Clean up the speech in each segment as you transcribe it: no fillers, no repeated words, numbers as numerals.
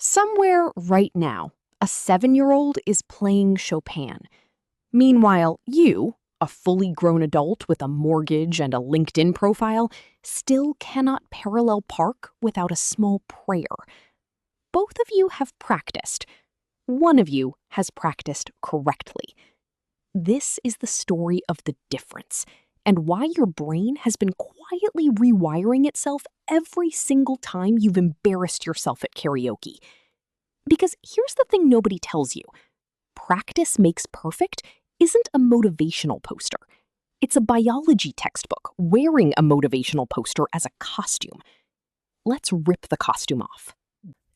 Somewhere right now, a 7-year-old is playing Chopin. Meanwhile, you, a fully grown adult with a mortgage and a LinkedIn profile, still cannot parallel park without a small prayer. Both of you have practiced. One of you has practiced correctly. This is the story of the difference, and why your brain has been quietly rewiring itself every single time you've embarrassed yourself at karaoke. Because here's the thing nobody tells you. Practice makes perfect isn't a motivational poster. It's a biology textbook wearing a motivational poster as a costume. Let's rip the costume off.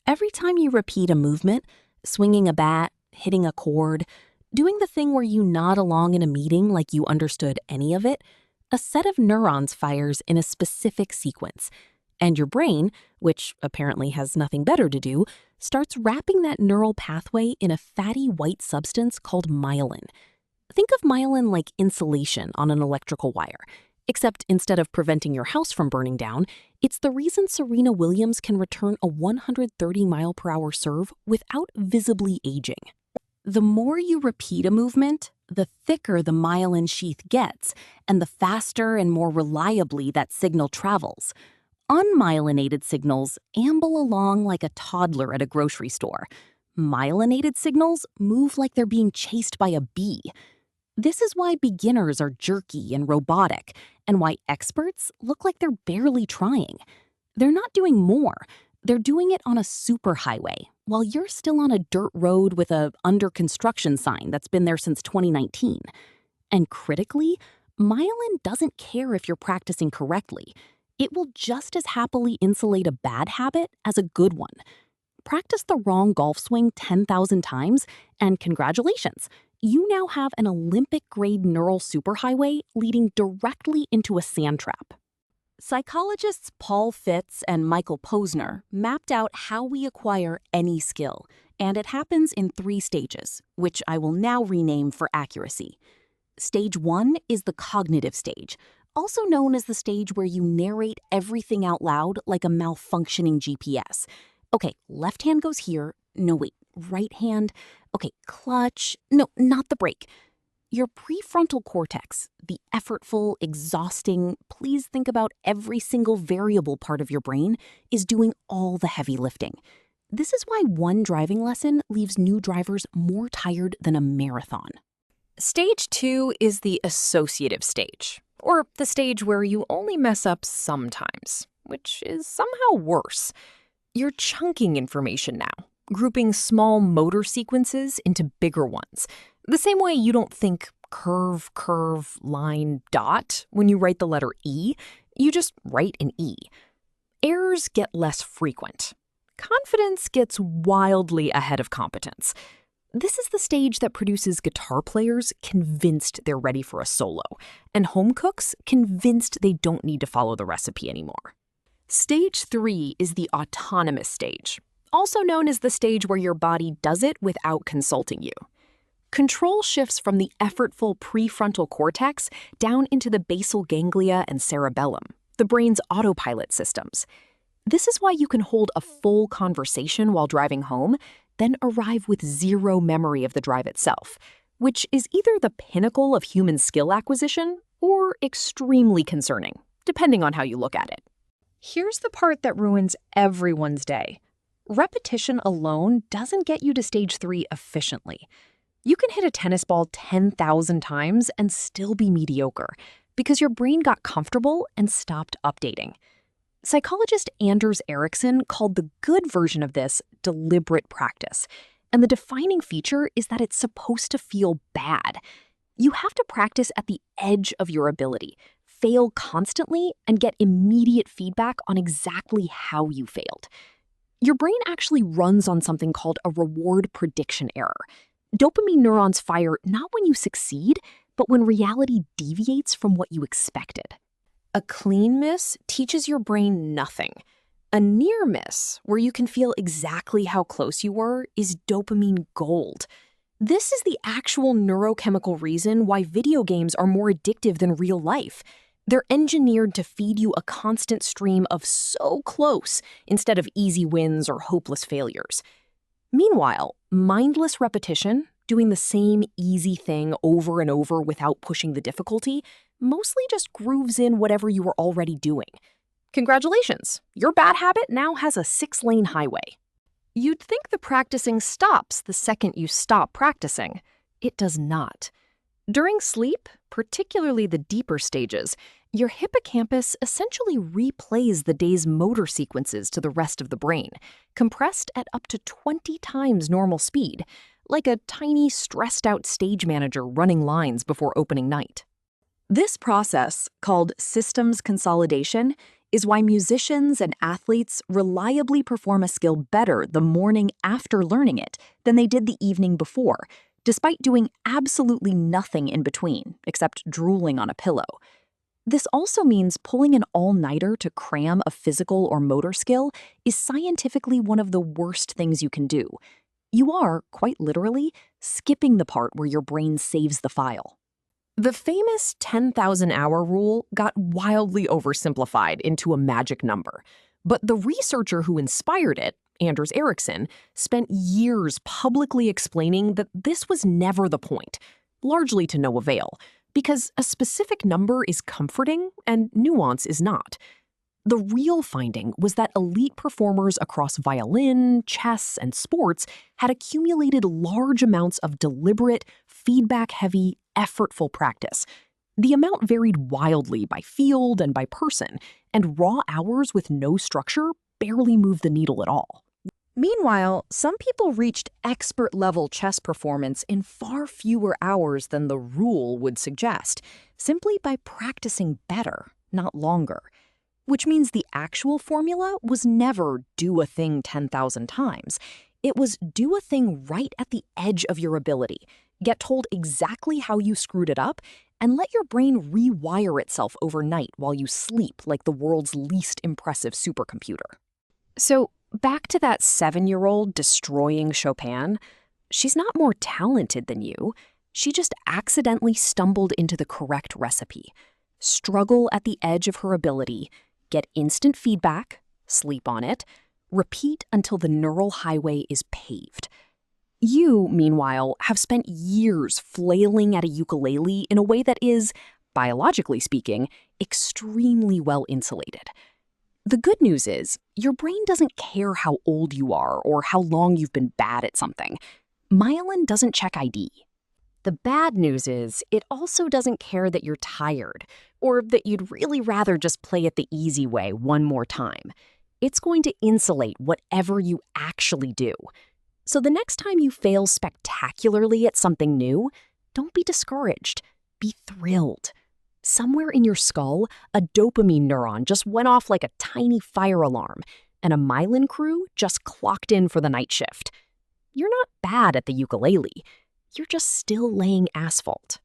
Every time you repeat a movement, swinging a bat, hitting a chord, doing the thing where you nod along in a meeting like you understood any of it, a set of neurons fires in a specific sequence. And your brain, which apparently has nothing better to do, starts wrapping that neural pathway in a fatty white substance called myelin. Think of myelin like insulation on an electrical wire, except instead of preventing your house from burning down, it's the reason Serena Williams can return a 130-mile-per-hour serve without visibly aging. The more you repeat a movement, the thicker the myelin sheath gets, and the faster and more reliably that signal travels. Unmyelinated signals amble along like a toddler at a grocery store. Myelinated signals move like they're being chased by a bee. This is why beginners are jerky and robotic, and why experts look like they're barely trying. They're not doing more. They're doing it on a superhighway, while you're still on a dirt road with a under construction sign that's been there since 2019. And critically, myelin doesn't care if you're practicing correctly. It will just as happily insulate a bad habit as a good one. Practice the wrong golf swing 10,000 times, and congratulations, you now have an Olympic-grade neural superhighway leading directly into a sand trap. Psychologists Paul Fitts and Michael Posner mapped out how we acquire any skill, and it happens in 3 stages, which I will now rename for accuracy. Stage 1 is the cognitive stage, also known as the stage where you narrate everything out loud like a malfunctioning GPS. Okay, left hand goes here. No, wait, right hand. Okay, clutch. No, not the brake. Your prefrontal cortex, the effortful, exhausting, please think about every single variable part of your brain, is doing all the heavy lifting. This is why one driving lesson leaves new drivers more tired than a marathon. Stage 2 is the associative stage, or the stage where you only mess up sometimes, which is somehow worse. You're chunking information now, grouping small motor sequences into bigger ones. The same way you don't think curve, line, dot when you write the letter E, you just write an E. Errors get less frequent. Confidence gets wildly ahead of competence. This is the stage that produces guitar players convinced they're ready for a solo, and home cooks convinced they don't need to follow the recipe anymore. Stage 3 is the autonomous stage, also known as the stage where your body does it without consulting you. Control shifts from the effortful prefrontal cortex down into the basal ganglia and cerebellum, the brain's autopilot systems. This is why you can hold a full conversation while driving home, then arrive with zero memory of the drive itself, which is either the pinnacle of human skill acquisition or extremely concerning, depending on how you look at it. Here's the part that ruins everyone's day. Repetition alone doesn't get you to stage 3 efficiently. You can hit a tennis ball 10,000 times and still be mediocre because your brain got comfortable and stopped updating. Psychologist Anders Ericsson called the good version of this deliberate practice, and the defining feature is that it's supposed to feel bad. You have to practice at the edge of your ability, fail constantly, and get immediate feedback on exactly how you failed. Your brain actually runs on something called a reward prediction error. Dopamine neurons fire not when you succeed, but when reality deviates from what you expected. A clean miss teaches your brain nothing. A near miss, where you can feel exactly how close you were, is dopamine gold. This is the actual neurochemical reason why video games are more addictive than real life. They're engineered to feed you a constant stream of so close instead of easy wins or hopeless failures. Meanwhile, mindless repetition, doing the same easy thing over and over without pushing the difficulty, mostly just grooves in whatever you were already doing. Congratulations, your bad habit now has a 6-lane highway. You'd think the practicing stops the second you stop practicing. It does not. During sleep, particularly the deeper stages, your hippocampus essentially replays the day's motor sequences to the rest of the brain, compressed at up to 20 times normal speed, like a tiny, stressed-out stage manager running lines before opening night. This process, called systems consolidation, is why musicians and athletes reliably perform a skill better the morning after learning it than they did the evening before, despite doing absolutely nothing in between, except drooling on a pillow. This also means pulling an all-nighter to cram a physical or motor skill is scientifically one of the worst things you can do. You are, quite literally, skipping the part where your brain saves the file. The famous 10,000-hour rule got wildly oversimplified into a magic number, but the researcher who inspired it, Anders Ericsson, spent years publicly explaining that this was never the point, largely to no avail, because a specific number is comforting and nuance is not. The real finding was that elite performers across violin, chess, and sports had accumulated large amounts of deliberate, feedback-heavy, effortful practice. The amount varied wildly by field and by person, and raw hours with no structure barely moved the needle at all. Meanwhile, some people reached expert-level chess performance in far fewer hours than the rule would suggest, simply by practicing better, not longer. Which means the actual formula was never do a thing 10,000 times. It was do a thing right at the edge of your ability, get told exactly how you screwed it up, and let your brain rewire itself overnight while you sleep like the world's least impressive supercomputer. So, back to that 7-year-old destroying Chopin, she's not more talented than you. She just accidentally stumbled into the correct recipe. Struggle at the edge of her ability, get instant feedback, sleep on it, repeat until the neural highway is paved. You, meanwhile, have spent years flailing at a ukulele in a way that is, biologically speaking, extremely well insulated. The good news is, your brain doesn't care how old you are or how long you've been bad at something. Myelin doesn't check ID. The bad news is, it also doesn't care that you're tired, or that you'd really rather just play it the easy way one more time. It's going to insulate whatever you actually do. So the next time you fail spectacularly at something new, don't be discouraged. Be thrilled. Somewhere in your skull, a dopamine neuron just went off like a tiny fire alarm, and a myelin crew just clocked in for the night shift. You're not bad at the ukulele. You're just still laying asphalt.